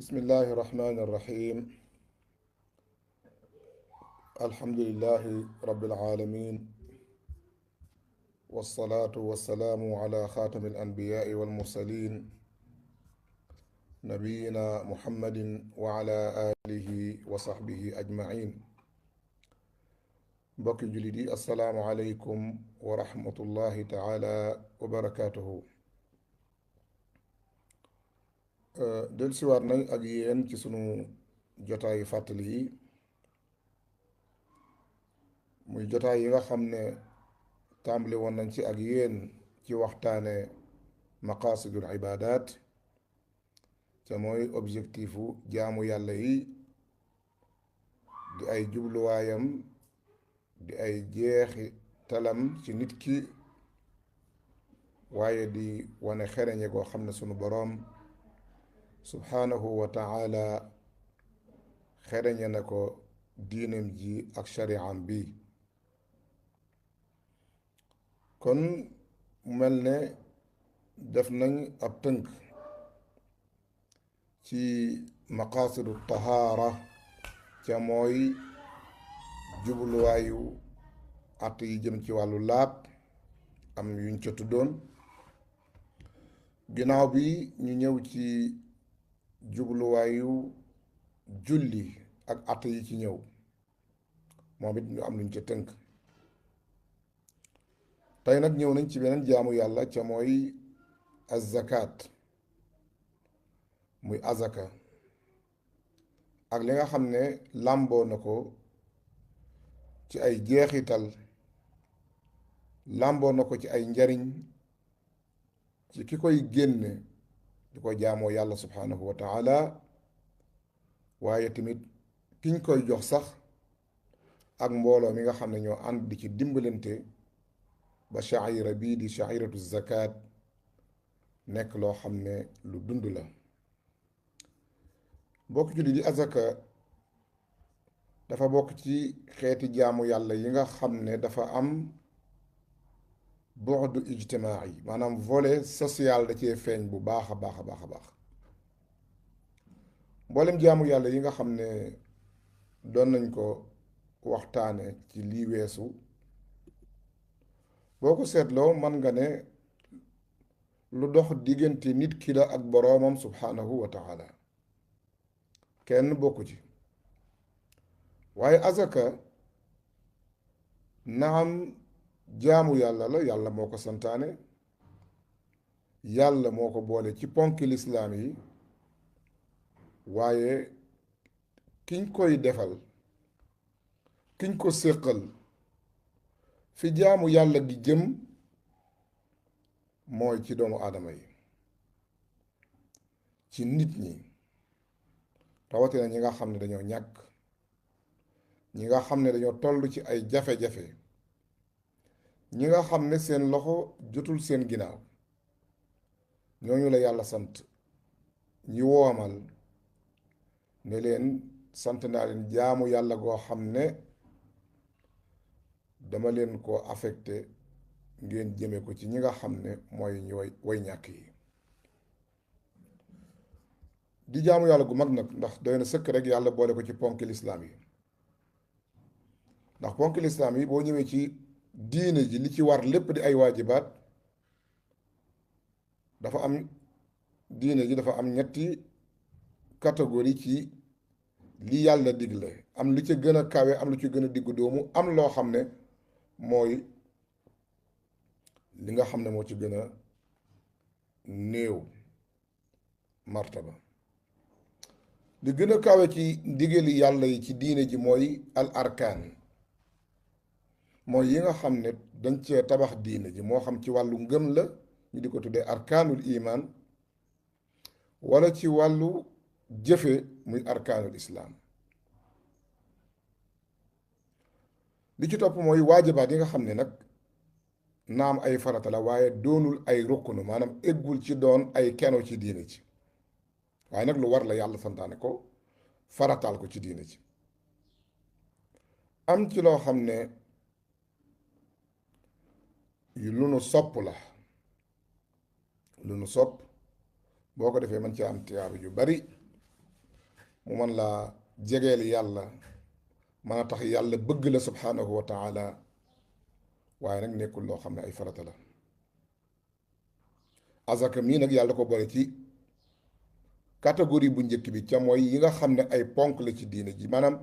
بسم الله الرحمن الرحيم. الحمد لله رب العالمين، والصلاة والسلام على خاتم الأنبياء والمرسلين نبينا محمد وعلى آله وصحبه أجمعين. بقي جلدي السلام عليكم ورحمة الله تعالى وبركاته. del siwaat nañ ak yéen ci sunu jotaayu fàttali yi muy jotaay yi nga xam ne tàmbali woon nañ ci ak yéen ci waxtaane maqaasidul ibaadaat te mooy objectifu jaamu yàlla yi di ay jubluwaayam di ay jeexi talam ci nit ki, waaye di wane xereñe goo xam ne sunu boroom subhaanahu wa taala xereñe na ko diinam ji ak shari'am bi. kon mel ne def nañ ab tënk ci maqaasidu tahaara ca mooy jubluwaayu at yi jëm ci wàllu laab, am yuñ ca tuddoon. ginnaaw bi ñu ñëw ci jubluwaayu julli ak at yi ci ñëw, moom it ñu am luñ ca tënk. tey nag ñëw nañ ci beneen jaamu yàlla ca mooy az-zakat, muy azaka, ak li nga xam ne làmboo na ko ci ay jeexital, làmboo na ko ci ay njariñ ci ki koy génne di ko jaamoo yàlla subhanahu wa taala, waaye tamit kiñ koy jox sax ak mbooloo mi nga xam ne ñoo ànd di ci dimbalante ba sha'ira bii di sha'iratu zakat nekk loo xam ne lu dund la. bokk julli di azaka dafa bokk ci xeeti jaamu yàlla yi nga xam ne dafa am bu'du ijtimaai, maanaam volet social da cee feeñ bu baax a baax a baax a baax. mboolem jaamu yàlla yi nga xam ne doon nañ ko waxtaane ci lii weesu, boo ko seetloo man nga ne lu dox diggante nit ki la ak boroomam subhanahu wa taala, kenn bokku ci. waaye azaka naam jaamu yàlla la, yàlla moo ko santaane, yàlla moo ko boole ci ponki lislaam yi, waaye kiñ koy defal, kiñ ko séqal, fi jaamu yàlla gi jëm mooy ci doomu aadama yi, ci nit ñi, rawatina ñi nga xam ne dañoo ñàkk, ñi nga xam ne dañoo toll ci ay jafe-jafe, ñi nga xam ne seen loxo jotul seen ginnaaw. ñooñu la yàlla sant ñi woomal ne leen sant naa leen jaamu yàlla goo xam ne dama leen ko affecté ngeen jëme ko ci ñi nga xam ne mooy ñu way ñàkk yi. di jaamu yàlla gu mag nag, ndax doy na sëkk rek yàlla boole ko ci ponki lislaam yi. ndax ponki lislaam yi boo ñëwee ci diine ji li ci war lépp di ay waajibaat, dafa am diine ji dafa am ñetti catégorie ci li yàlla digle. am lu ci gën a kawe, am lu ci gën a diggu doomu, am loo xam ne mooy li nga xam ne moo ci gën a néew martaba. li gën a kawe ci ndigali yàlla yi ci diine ji mooy al arkaan, mooy yi nga xam ne dañ cee tabax diine ji, moo xam ci wàllu ngëm la ñu di ko tuddee arkaanul iman, wala ci wàllu jëfe muy arkaanul islaam. li ci topp mooy waajibaat yi nga xam ne nag naam ay farata la, waaye doonul ay rukkunu, maanaam eggul ci doon ay keno ci diine ci, waaye nag lu war la, yàlla santaane ko, farataal ko ci diine ci. am ci loo xam ne lu nu sopp la, lu nu sopp boo ko defee mën ci am tiyaabu yu bari, mu mën laa jegeel yàlla, mën a tax yàlla bëgg la subhanahu wa taala, waaye nag nekkul loo xam ne ay farata la. azaka mii nag yàlla ko boole ci catégorie bu njëkk bi, ca mooy yi nga xam ne ay ponk la ci diine ji, maanaam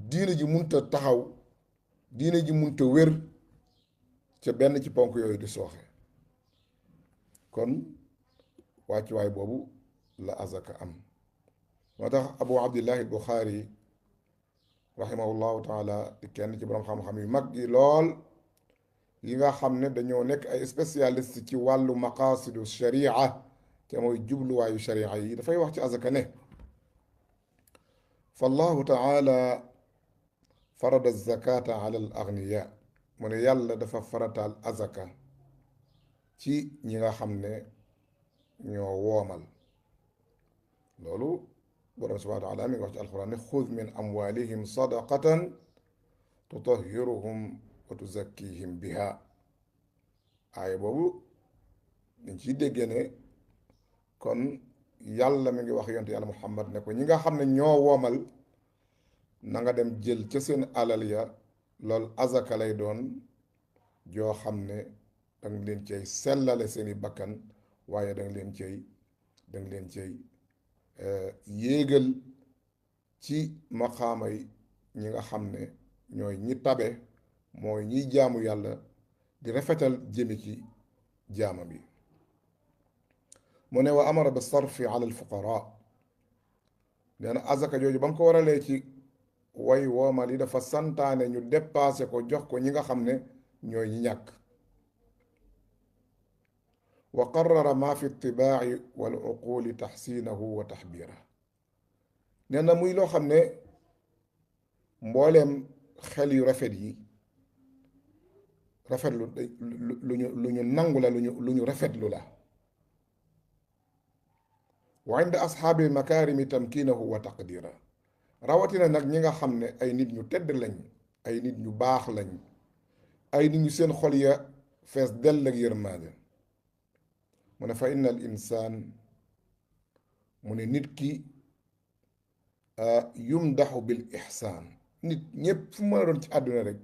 diine ji munta taxaw, diine ji munta wér ca benn ci ponk yooyu di sooxe. kon wàccuwaay boobu la azaka am. moo tax abu abdillahi buxaari rahimahullahu taala di kenn ci borom xam-xam yu mag yi lool, yi nga xam ne dañoo nekk ay spécialiste ci wàllu maqaasidu sharia, te mooy jubluwaayu sharia yi, dafay wax ci azaka ne fa allahu taala farada zakata ala al agniya, mu ne yàlla dafa farataal azaka ci ñi nga xam ne ñoo woomal. loolu borom subhanahu wa taala mi ngi wax ci alquran ne xud min amwalihim sadaqatan tutahhiruhum wa tuzakkihim biha. aaya boobu dañ ciy déggee ne kon yàlla mi ngi wax yonte yàlla muhammad ne ko ñi nga xam ne ñoo woomal, na nga dem jël ca seen alal ya, loolu azaka lay doon joo xam ne danga leen cay sellale seeni bakkan, waaye danga leen cay yéegal ci maqaamay ñi nga xam ne ñooy ñi tabe, mooy ñiy jaamu yàlla di rafetal jëme ci jaama bi. mu ne wa amara bi sarfi ala al fuqara, nee na azaka jooju ba mu ko waralee ci way woomal yi, dafa santaane ñu dépassé ko jox ko ñi nga xam ne ñooy ñi ñàkk. wa qarrara ma fi itibaaci wal uquli taxsiinahu wa taxbiira, nee na muy loo xam ne mbooleem xel yu rafet yi rafetlu lu ñu nangu la, lu ñu rafetlu la. wa inda asxaabi makaarimi tamkiinahu wa taqdiira, rawatina nag ñi nga xam ne ay nit ñu tedd lañ, ay nit ñu baax lañ, ay nit ñu seen xol ya fees dell ak yërmaande. mu ne fa inna al insaan, mu ne nit ki yumdaxu bil ixsaan, nit ñépp fu mën a doon ci àdduna rek,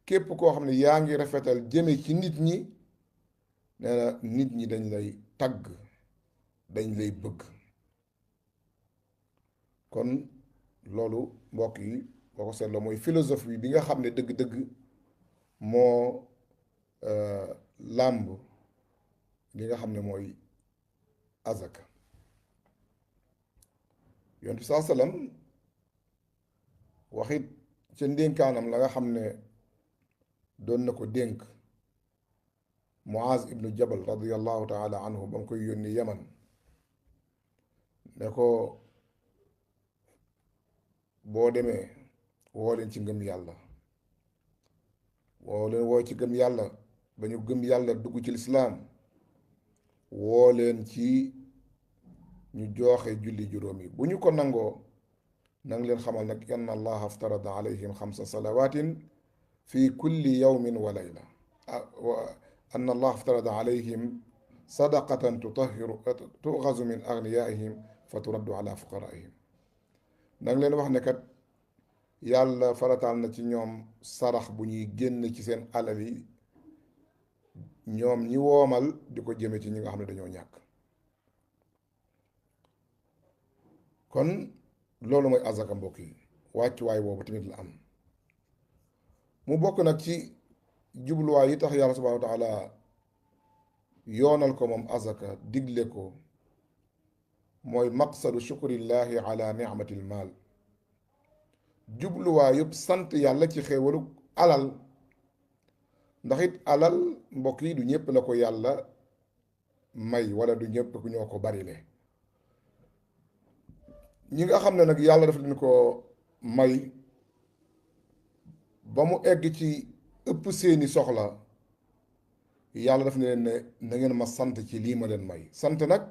képp koo xam ne yaa ngi rafetal jëme ci nit ñi, nee na nit ñi dañ lay tagg, dañ lay bëgg. kon loolu mbokk yi boo ko seetloo mooy philosophie bi nga xam ne dëgg-dëgg moo làmb li nga xam ne mooy azaka. yonent bi saa sallam waxit ca ndénkaanam la nga xam ne doon na ko dénk Muaz ibnu Jabal radiyallahu taala anhu ba mu koy yónni Yaman, ne ko boo demee woo leen ci ngëm yàlla, woo leen woo ci gëm yàlla ba ñu gëm yàlla dugg ci lislaam, woo leen ci ñu jooxe julli juróomi. bu ñu ko nangoo, nang leen xamal nag anna allaha aftarada alayhim xamsa salawatin fi kulli yawmin wa layla, anna allaha aftarada alayhim sadaqatan tuxazu min agniyaihim fa turaddu ala fuqaraihim. nang leen wax ne kat yàlla farataal na ci ñoom sarax bu ñuy génn ci seen alal yi, ñoom ñi woomal di ko jëme ci ñi nga xam ne dañoo ñàkk. kon loolu mooy azaka mbokk yi, wàccuwaay boobu tamit la am. mu bokk nag ci jubluwaay yi tax yàlla subhanahu wa taala yoonal ko moom azaka, digle ko, mooy maqsadu shukrillahi ala nicmatil maal, jubluwaay yëpp sant yàlla ci xéewalu alal. ndax it alal mbokk yi du ñëpp la ko yàlla may, wala du ñëpp ku ñoo ko barile. ñi nga xam ne nag yàlla daf leen ko may ba mu egg ci ëpp seeni soxla, yàlla daf ne leen ne na ngeen ma sant ci lii ma leen may. sant nag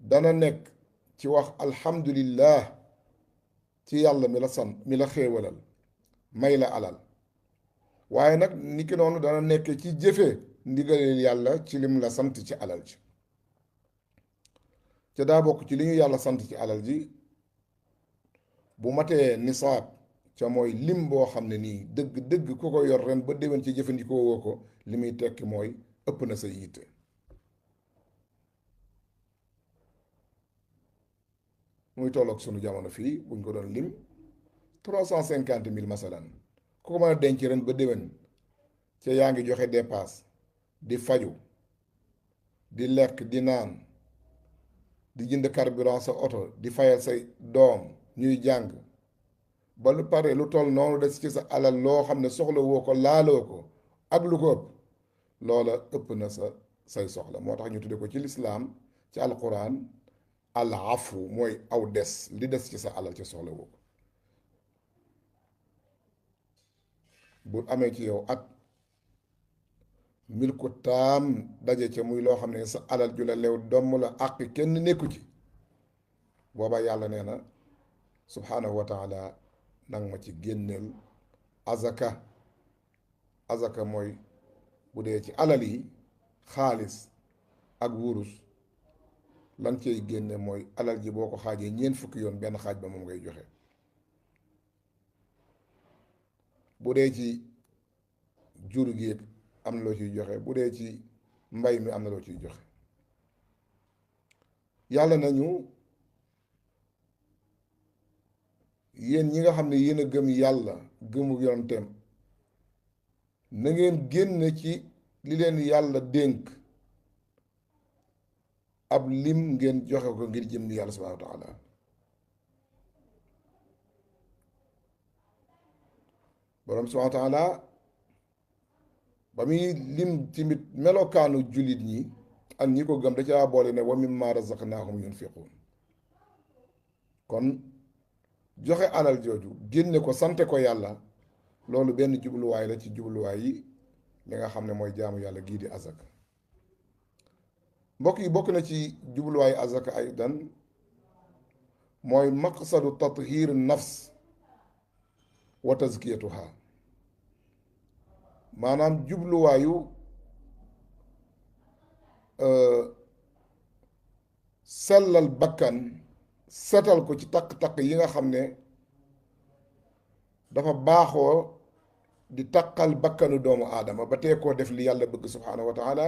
dana nekk ci wax alhamdulillah ci yàlla mi la sant, mi la xéewalal may la alal, waaye nag niki noonu dana nekk ci jëfe ndigaleel yàlla ci lim la sant ci alal ji. ca daa bokk ci li ñu yàlla sant ci alal ji bu matee nisaab ca mooy lim boo xam ne nii dëgg ku ko yor ren ba déwén ci jëfandikoo woo ko li muy tekki mooy ëpp na sa yitte. muy tolloog sunu jamono fii buñ ko doon lim 350 000 masalan ku ko mën a denc ren ba déwén ca yaa ngi joxe dépasse di faju di lekk di naan di jënd carburant sa oto di fayal say doom ñuy jàng ba lu pare lu toll noonu des ci sa alal loo xam ne soxla woo ko laaloo ko ak lu ko ëpp loola ëpp na say soxla. moo tax ñu tudde ko ci lislaam ci alquran al afu mooy aw des li des ci sa alal ci soxla woo ko bu amee ci yow at mil ko taam daje ca muy loo xam ne sa alal ju la lew domm la àq kenn nekku ci booba yàlla nee na subhanahu wa taala nang ma ci génneel azaka. azaka mooy bu dee ci alal yi xaalis ak wurus lan cey génne mooy alal ji boo ko xaajee ñeent fukki yoon benn xaaj ba moom ngay joxe. bu dee ci jur gi am na loo ciy joxe, bu dee ci mbay mi am na loo ciy joxe. yàlla nañu yéen ñi nga xam ne yéen a gëm yàlla gëmu yonenteem na ngeen génn ci li leen yàlla dénk ab lim ngeen joxe ko ngir jëm ni yàlla subhanahu wa taala. borom subhanahu wa taala ba muy lim tamit melokaanu jullit ñi ak ñi ko gëm da caa boole ne wa mimma razaqnaahum yunfiquun. kon joxe alal jooju génne ko sante ko yàlla loolu benn jubluwaay la ci jubluwaay yi li nga xam ne mooy jaamu yàlla gii di azaka. mbokk yi bokk na ci jubluwaayu azaka aydan mooy maqsadu tathir nafs wa tazkiyatuha, maanaam jubluwaayu sellal bakkan setal ko ci takk-takk yi nga xam ne dafa baaxoo di takkal bakkanu doomu aadama ba tee koo def li yàlla bëgg subhaanahu wa taala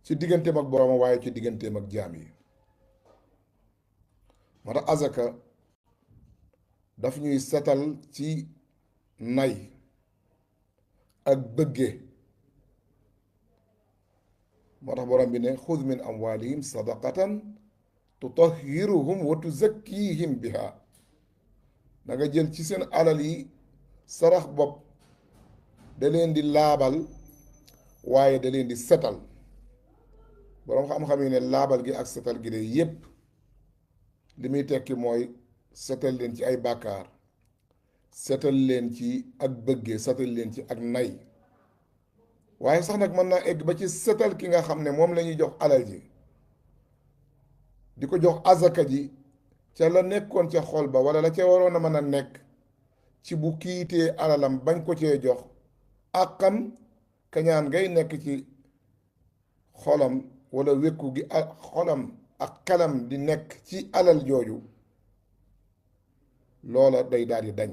ci digganteem ak borooma waaye ci digganteem ak jaam yi. moo tax azaka daf ñuy setal ci nay ak bëgge. moo tax borom bi ne xud min amwalihim sadaqatan tutahhiruhum wa tuzakkihim biha, da nga jël ci seen alal yi sarax bopp da leen di laabal waaye da leen di setal. boroom xam-xam yi ne laabal gi ak setal gi de yépp li muy tekki mooy setal leen ci ay bàkkaar, setal leen ci ak bëgge, setal leen ci ak nay. waaye sax nag mën naa egg ba ci setal ki nga xam ne moom la ñuy jox alal ji di ko jox azaka ji ca la nekkoon ca xol ba wala la ca waroon a mën a nekk ci bu kiitee alalam bañ ko cee jox àqam kañaan ngay nekk ci xolam wala wékku gi ak xolam ak xelam di nekk ci alal jooju loola day daal di dañ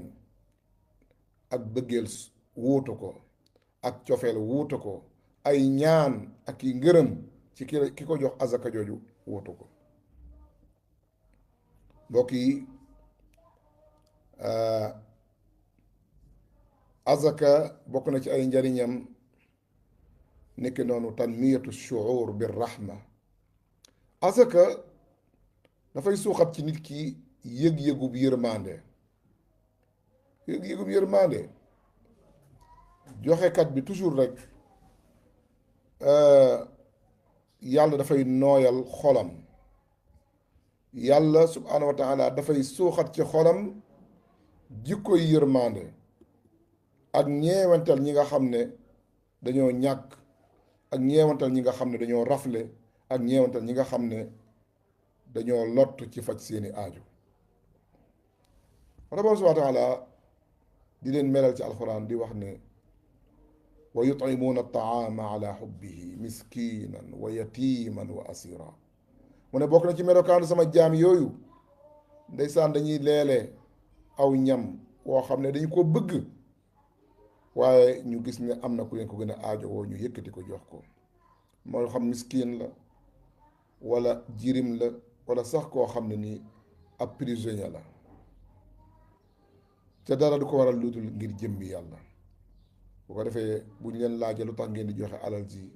ak bëggeel wuutu ko ak cofeel wuutu ko ay ñaan ak i ngërëm ci ki ko jox azaka jooju wuutu ko. mbokk yi azaka bokk na ci ay njariñam nekk noonu tanmiyatu shuur bir rahma. azaka dafay suuxat ci nit ki yëg-yëgub yërmande. yëg-yëgub yërmande joxekat bi toujours rek yàlla dafay nooyal xolam. yàlla subhaanahu wa taala dafay suuxat ci xolam jikkoy yërmande ak ñeewantal ñi nga xam ne dañoo ñàkk, ak ñeewantal ñi nga xam ne dañoo rafle, ak ñeewantal ñi nga xam ne dañoo lott ci faj seeni aaju. rabbi subhaanahu wa taala di leen melal ci alxuraan di wax ne wa yut'imuuna at-ta'aama ala hubbihi miskinan wa yatiman wa asira. mu ne bokk na ci melokaanu sama jaam yooyu ndeysaan dañuy leele aw ñam woo xam ne dañu ko bëgg waaye ñu gis ne am na ku leen ko gën a aajowoo ñu yëkkati ko jox ko moo xam miskin la wala jirim la wala sax koo xam ne nii ab prisonnier la te dara du ko waral lu dul ngir jëmbi yàlla. bu ko defee bu ñu leen laajee lu tax ngeen di joxe alal ji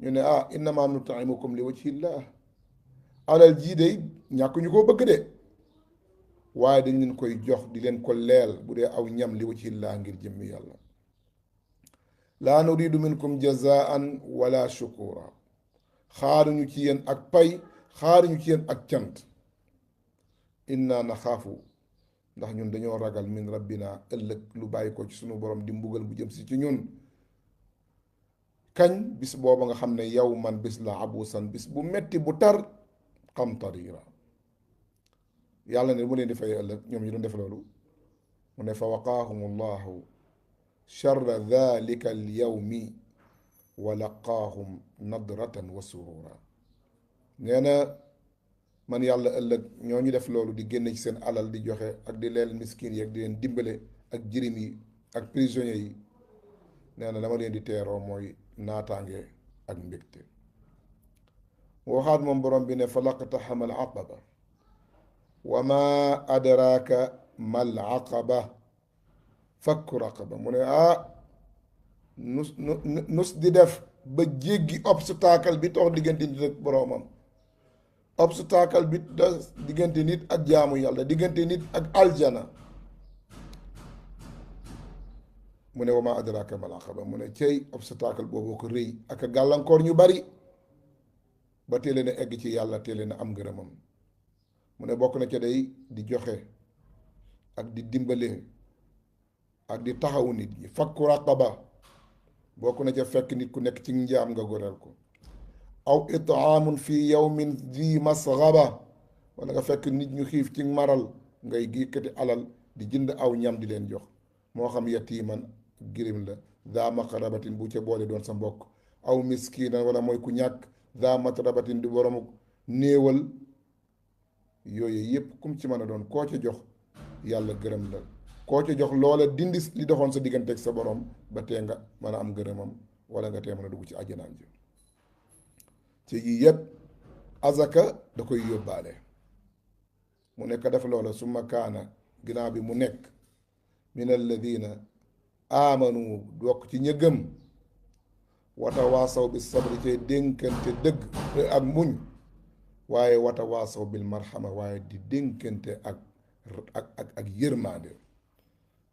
ñu ne innama nut'imukum li wajhillah, alal jii de ñàkk ñu koo bëgg de waaye dañ leen koy jox di leen ko leel bu dee aw ñam li wajhillah ngir jëmmi yàlla. laa nuridu minkum jazaan wala shukura, xaaruñu ci yéen ak pay, xaaruñu ci yéen ak cant. inna naxaafu, ndax ñun dañoo ragal min rabbina ëllëg lu bàyyi ko ci sunu borom di mbugal bu jëm si ci ñun. kañ? bis booba nga xam ne yow man bis la abusan, bis bu metti bu tar, qamtarira. yàlla ne mu leen di fay ëllëg ñoom ñu doon def loolu mu ne fa waqaahum allahu charra dalika al yawmi wa laqaahum nadratan wa surura. nee na man yàlla ëllëg ñoo ñu def loolu di génne ci seen alal di joxe ak di leel miskin yi ak di leen dimbale ak jirim yi ak prisonniers yi, nee na dama leen di teeroo mooy naataange ak mbégte. mu waxaat moom borom bi ne fa laqtaxama al aqaba wa ma adraka mal aqaba fakku raqaba. mu ne nus di def ba jéggi obstacle bi tox diggante nit ak boroomam, obstacle bi da diggante nit ak jaamu yàlla, diggante nit ak aljana. mu ne wa ma adraka mal aqaba. mu ne cey obstacle boobu ko rëy ak gàllankoor ñu bari ba teele na egg ci yàlla, teele na am ngërëmam. mu ne bokk na ca day di joxe ak di dimbale ak di taxawu nit ñi. fakku raqaba bokk na ca fekk nit ku nekk ci njaam nga goreel ko. aw itaamun fi yawmin di masgaba, wala nga fekk nit ñu xiif ci maral ngay yëkkati alal di jënd aw ñam di leen jox, moo xam yatiiman girim la daa maqrabatin bu ca boole doon sa mbokk, aw miskinan wala mooy ku ñàkk daa matrabatin di boromu néewal. yooyu yépp kum ci mën a doon koo ca jox yàlla gërëm la, koo ca jox loola dindi li doxoon sa digganteeg sa borom ba tee nga mën a am gërëmam wala nga tee mën a dugg ci àjjanaan ji. ci yii yépp azaka da koy yóbbaale. mu nekk def loola summa kaana, ginnaaw bi mu nekk min alladina amanu dokk ci ña gëm, watawaasaw bi sabri cay dénkante dëgg ak muñ, waaye watawaasaw bil marxama, waaye di dénkante ak yërmaande.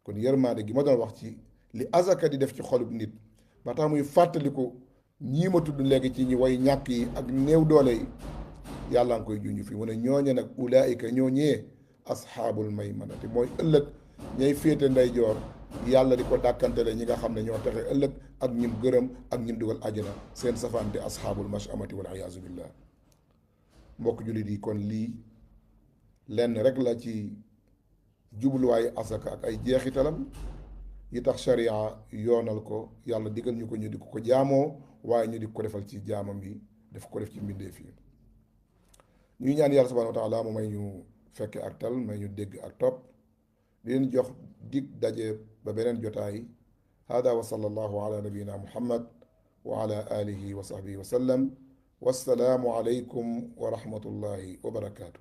kon yërmaande gi ma doon wax ci li azaka di def ci xolub nit ba tax muy fàttaliku ñii ma tudd léegi ci ñi way ñàkk yi ak néew doole yi, yàlla nga koy junj fi mu ne ñooñe nag ulaayika ñooñee asxaabul maymanati, mooy ëllëg ñay féete ndeyjoor, yàlla di ko dàkkantele ñi nga xam ne ñoo texe ëllëg ak ñim gërëm ak ñim dugal àjjana, seen safaan di asxaabul mashamati wal iyaazu billah. mbokk jullit yi, kon lii lenn rek la ci jubluwaayu asaka ak ay jeexitalam yi tax sharia yoonal ko, yàlla digal ñu ko ñu di ko jaamoo, waaye ñu di ko defal ci jaamam yi, daf ko def ci mbindeef yi. ñuy ñaan yàlla subhanahu wa taala mu may ñu fekke ak tal, may ñu dégg ak topp, di leen jox dig daje ba beneen jotaay. hada wa sallallahu ala nabiyina muhammad wa ala alihi wa sahbihi wa sallam. wassalaamu aleykum wa rahmatullahi wa barakaatu.